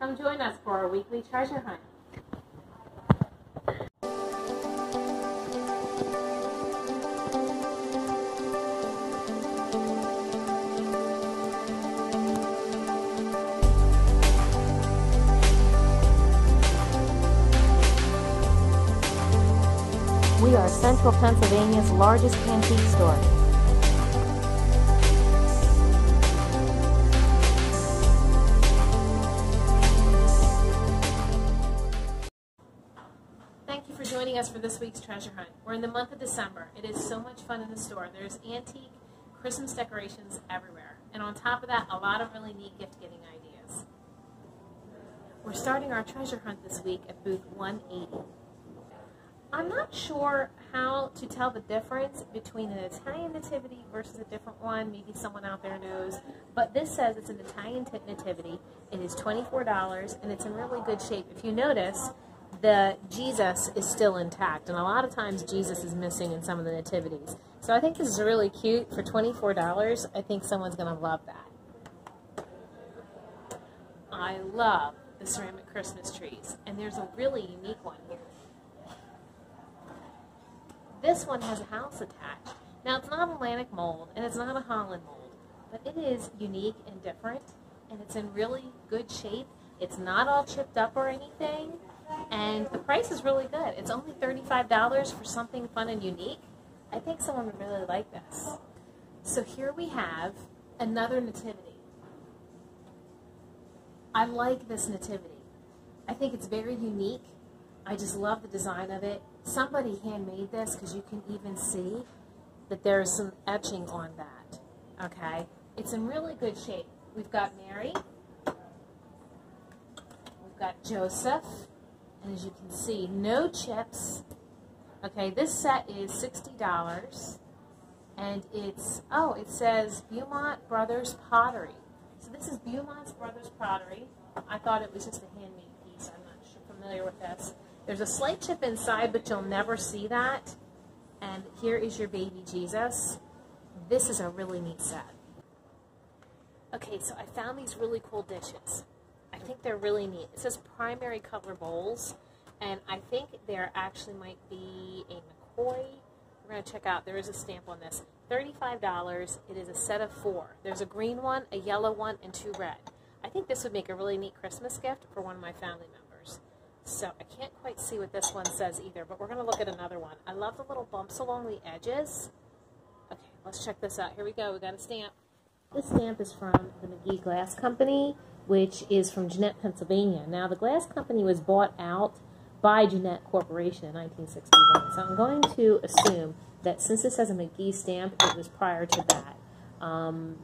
Come join us for our weekly treasure hunt. We are Central Pennsylvania's largest antique store. Thank you for joining us for this week's treasure hunt. We're in the month of December. It is so much fun in the store. There's antique Christmas decorations everywhere. And on top of that, a lot of really neat gift-giving ideas. We're starting our treasure hunt this week at booth 180. I'm not sure how to tell the difference between an Italian nativity versus a different one. Maybe someone out there knows. But this says it's an Italian nativity. It is $24 and it's in really good shape. If you notice, the Jesus is still intact. And a lot of times Jesus is missing in some of the nativities. So I think this is really cute. For $24, I think someone's going to love that. I love the ceramic Christmas trees. And there's a really unique one here. This one has a house attached. Now, it's not Atlantic mold, and it's not a Holland mold, but it is unique and different, and it's in really good shape. It's not all chipped up or anything, and the price is really good. It's only $35 for something fun and unique. I think someone would really like this. So here we have another nativity. I like this nativity. I think it's very unique. I just love the design of it. Somebody handmade this because you can even see that there's some etching on that. Okay? It's in really good shape. We've got Mary. We've got Joseph. And as you can see, no chips. Okay, this set is $60. And it's, oh, it says Beaumont Brothers Pottery. So this is Beaumont's Brothers Pottery. I thought it was just a handmade piece. I'm not familiar with this. There's a slight chip inside, but you'll never see that. And here is your baby Jesus. This is a really neat set. Okay, so I found these really cool dishes. I think they're really neat. It says primary color bowls, and I think there actually might be a McCoy. We're going to check out. There is a stamp on this. $35. It is a set of 4. There's a green one, a yellow one, and 2 red. I think this would make a really neat Christmas gift for one of my family members. So I can't quite see what this one says either, but we're going to look at another one. I love the little bumps along the edges. Okay, let's check this out. Here we go. We got a stamp. This stamp is from the McGee Glass Company, which is from Jeanette, Pennsylvania. Now, the glass company was bought out by Jeanette Corporation in 1961. So I'm going to assume that since this has a McGee stamp, it was prior to that.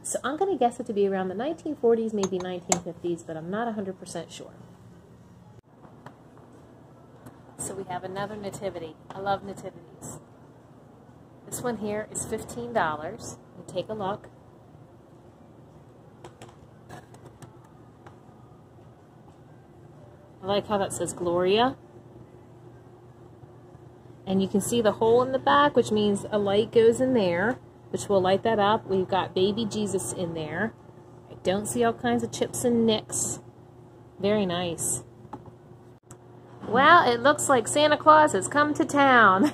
So I'm going to guess it to be around the 1940s, maybe 1950s, but I'm not 100% sure. So we have another nativity. I love nativities. This one here is $15. You take a look. I like how that says Gloria. And you can see the hole in the back, which means a light goes in there, which will light that up. We've got baby Jesus in there. I don't see all kinds of chips and nicks. Very nice. Well, it looks like Santa Claus has come to town.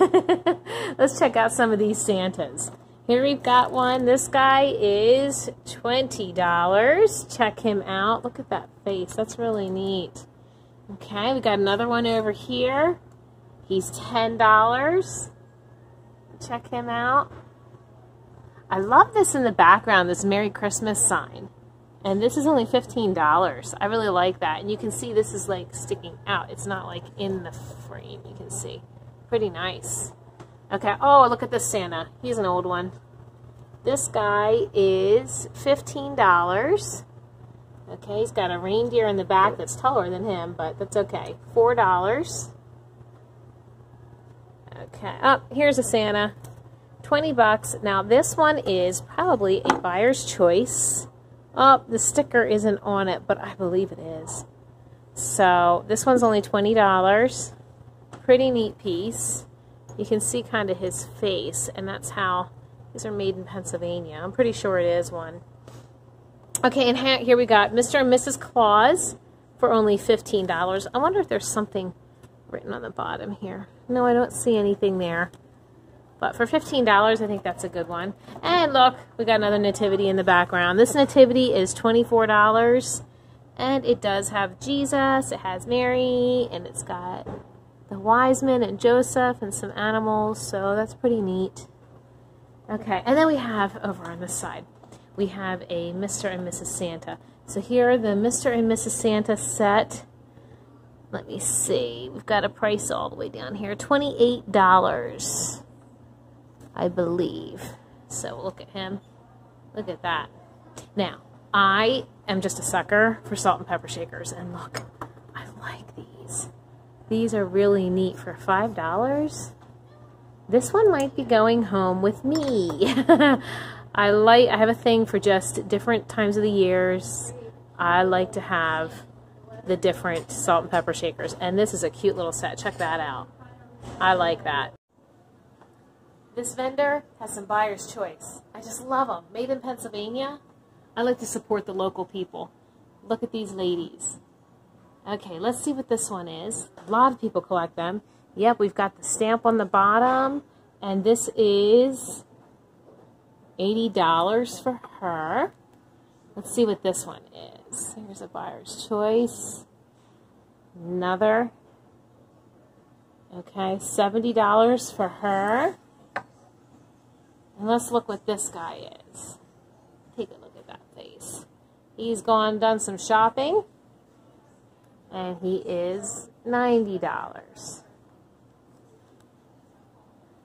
Let's check out some of these Santas. Here we've got one. This guy is $20. Check him out. Look at that face. That's really neat. Okay, we got another one over here. He's $10. Check him out. I love this in the background, this Merry Christmas sign. And this is only $15. I really like that. And you can see this is like sticking out. It's not like in the frame, you can see. Pretty nice. Okay, oh, look at this Santa. He's an old one. This guy is $15. Okay, he's got a reindeer in the back that's taller than him, but that's okay. $4. Okay, oh, here's a Santa. 20 bucks. Now, this one is probably a buyer's choice. Oh, the sticker isn't on it, but I believe it is. So this one's only $20. Pretty neat piece. You can see kind of his face, and that's how these are made in Pennsylvania. I'm pretty sure it is one. Okay, and here we got Mr. and Mrs. Claus for only $15. I wonder if there's something written on the bottom here. No, I don't see anything there. But for $15, I think that's a good one. And look, we got another nativity in the background. This nativity is $24. And it does have Jesus, it has Mary, and it's got the wise men and Joseph and some animals. So that's pretty neat. Okay, and then we have over on this side, we have a Mr. and Mrs. Santa. So here, the Mr. and Mrs. Santa set. Let me see. We've got a price all the way down here. $28, I believe. So look at him. Look at that. Now, I am just a sucker for salt and pepper shakers. And look, I like these. These are really neat for $5. This one might be going home with me. I have a thing for just different times of the years. I like to have the different salt and pepper shakers. And this is a cute little set. Check that out. I like that. This vendor has some buyer's choice. I just love them. Made in Pennsylvania. I like to support the local people. Look at these ladies. Okay, let's see what this one is. A lot of people collect them. Yep, we've got the stamp on the bottom. And this is $80 for her. Let's see what this one is. Here's a buyer's choice. Another. Okay, $70 for her. And let's look what this guy is. Take a look at that face. He's done some shopping. And he is $90.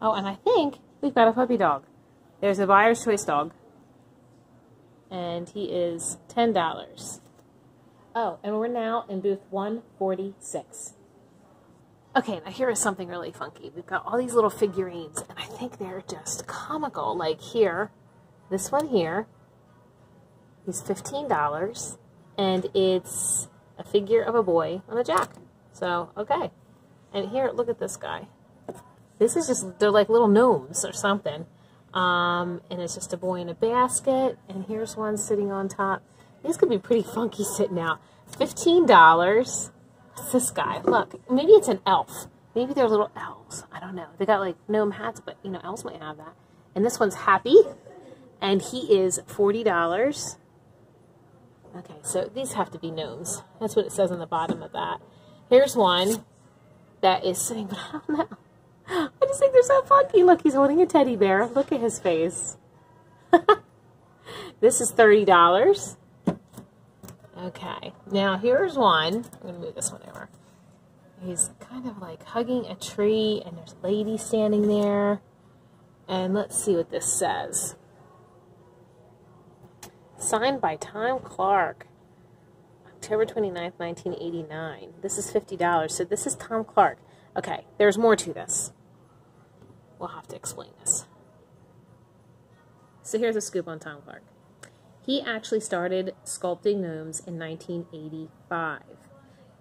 Oh, and I think we've got a puppy dog. There's a buyer's choice dog. And he is $10. Oh, and we're now in booth 146. Okay, now here is something really funky. We've got all these little figurines, and I think they're just comical. Like here, this one here, is $15, and it's a figure of a boy on a jack. So, okay. And here, look at this guy. This is just, they're like little gnomes or something. And it's just a boy in a basket, and here's one sitting on top. These could be pretty funky sitting out. $15. What's this guy? Look, maybe it's an elf. Maybe they're little elves. I don't know. They got like gnome hats, but you know, elves might have that. And this one's Happy, and he is $40. Okay, so these have to be gnomes. That's what it says on the bottom of that. Here's one that is sitting, but I don't know. I just think they're so funky. Look, he's holding a teddy bear. Look at his face. This is $30. Okay, now here's one. I'm going to move this one over. He's kind of like hugging a tree, and there's a lady standing there. And let's see what this says. Signed by Tom Clark. October 29th, 1989. This is $50. So this is Tom Clark. Okay, there's more to this. We'll have to explain this. So here's a scoop on Tom Clark. He actually started sculpting gnomes in 1985.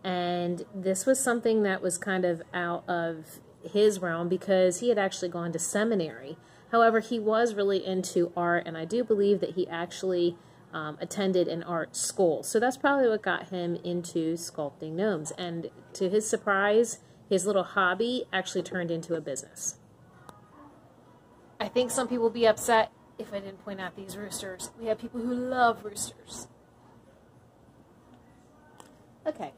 And this was something that was kind of out of his realm because he had actually gone to seminary. However, he was really into art, and I do believe that he actually attended an art school. So that's probably what got him into sculpting gnomes. And to his surprise, his little hobby actually turned into a business. I think some people will be upset if I didn't point out these roosters. We have people who love roosters. Okay,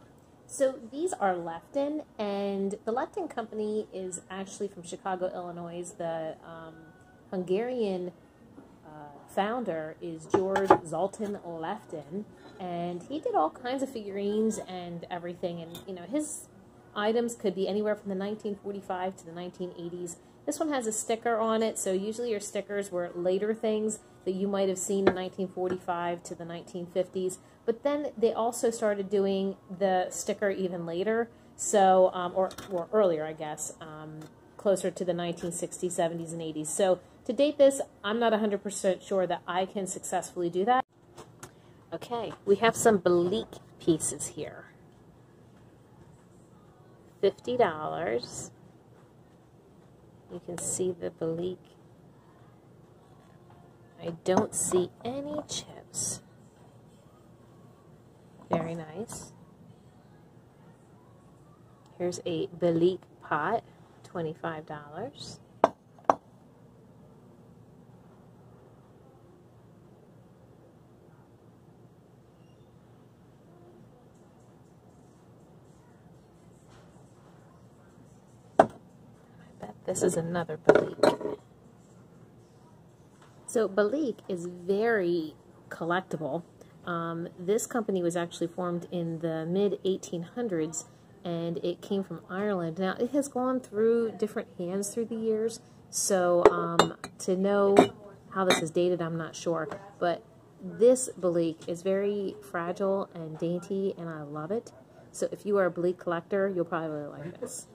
so these are Lefton, and the Lefton company is actually from Chicago, Illinois. The Hungarian founder is George Zoltan Lefton, and he did all kinds of figurines and everything, and you know, his items could be anywhere from the 1945 to the 1980s. This one has a sticker on it, so usually your stickers were later things that you might have seen in 1945 to the 1950s, but then they also started doing the sticker even later, so or earlier, I guess, closer to the 1960s, 70s, and 80s. So to date this, I'm not 100% sure that I can successfully do that. Okay, we have some Bleak pieces here. $50. You can see the Bleak. I don't see any chips. Very nice. Here's a Lemoyne pot, $25. I bet this is another Lemoyne. So Lemoyne is very collectible. This company was actually formed in the mid-1800s, and it came from Ireland. Now, it has gone through different hands through the years, so to know how this is dated, I'm not sure. But this Lemoyne is very fragile and dainty, and I love it. So if you are a Lemoyne collector, you'll probably really like this.